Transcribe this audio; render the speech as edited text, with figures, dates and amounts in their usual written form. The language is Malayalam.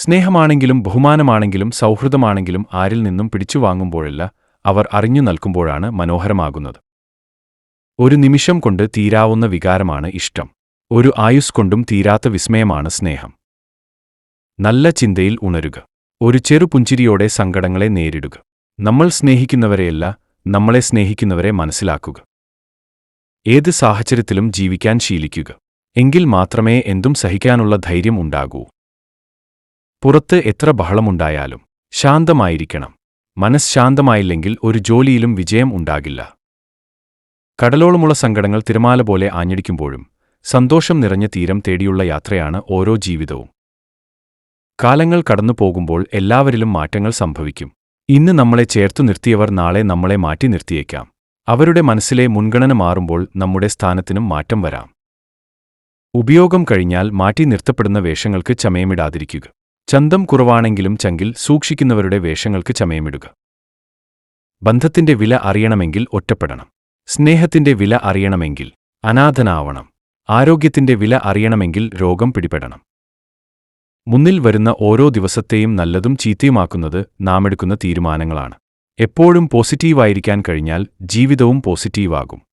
സ്നേഹമാണെങ്കിലും ബഹുമാനമാണെങ്കിലും സൗഹൃദമാണെങ്കിലും ആരിൽ നിന്നും പിടിച്ചു വാങ്ങുമ്പോഴല്ല, അവർ അറിഞ്ഞു നൽകുമ്പോഴാണ് മനോഹരമാകുന്നത്. ഒരു നിമിഷം കൊണ്ട് തീരാവുന്ന വികാരമാണ് ഇഷ്ടം. ഒരു ആയുസ് കൊണ്ടും തീരാത്ത വിസ്മയമാണ് സ്നേഹം. നല്ല ചിന്തയിൽ ഉണരുക. ഒരു ചെറു പുഞ്ചിരിയോടെ സങ്കടങ്ങളെ നേരിടുക. നമ്മൾ സ്നേഹിക്കുന്നവരെയല്ല, നമ്മളെ സ്നേഹിക്കുന്നവരെ മനസ്സിലാക്കുക. ഏത് സാഹചര്യത്തിലും ജീവിക്കാൻ ശീലിക്കുക. എങ്കിൽ മാത്രമേ എന്തും സഹിക്കാനുള്ള ധൈര്യം ഉണ്ടാകൂ. പുറത്ത് എത്ര ബഹളമുണ്ടായാലും ശാന്തമായിരിക്കണം. മനസ്സ് ശാന്തമായില്ലെങ്കിൽ ഒരു ജോലിയിലും വിജയം ഉണ്ടാകില്ല. കടലോളമുള്ള സങ്കടങ്ങൾ തിരമാല പോലെ ആഞ്ഞടിക്കുമ്പോഴും സന്തോഷം നിറഞ്ഞ തീരം തേടിയുള്ള യാത്രയാണ് ഓരോ ജീവിതവും. കാലങ്ങൾ കടന്നു പോകുമ്പോൾ എല്ലാവരിലും മാറ്റങ്ങൾ സംഭവിക്കും. ഇന്ന് നമ്മളെ ചേർത്തു നിർത്തിയവർ നാളെ നമ്മളെ മാറ്റി നിർത്തിയേക്കാം. അവരുടെ മനസ്സിലെ മുൻഗണന മാറുമ്പോൾ നമ്മുടെ സ്ഥാനത്തിനും മാറ്റം വരാം. ഉപയോഗം കഴിഞ്ഞാൽ മാറ്റി നിർത്തപ്പെടുന്ന വേഷങ്ങൾക്ക് ചമയമിടാതിരിക്കുക. ചന്തം കുറവാണെങ്കിലും ചങ്കിൽ സൂക്ഷിക്കുന്നവരുടെ വേഷങ്ങൾക്ക് ചമയമിടുക. ബന്ധത്തിന്റെ വില അറിയണമെങ്കിൽ ഒറ്റപ്പെടണം. സ്നേഹത്തിന്റെ വില അറിയണമെങ്കിൽ അനാഥനാവണം. ആരോഗ്യത്തിന്റെ വില അറിയണമെങ്കിൽ രോഗം പിടിപെടണം. മുന്നിൽ വരുന്ന ഓരോ ദിവസത്തെയും നല്ലതും ചീത്തയുമാക്കുന്നത് നാമെടുക്കുന്ന തീരുമാനങ്ങളാണ്. എപ്പോഴും പോസിറ്റീവായിരിക്കാൻ കഴിഞ്ഞാൽ ജീവിതവും പോസിറ്റീവാകും.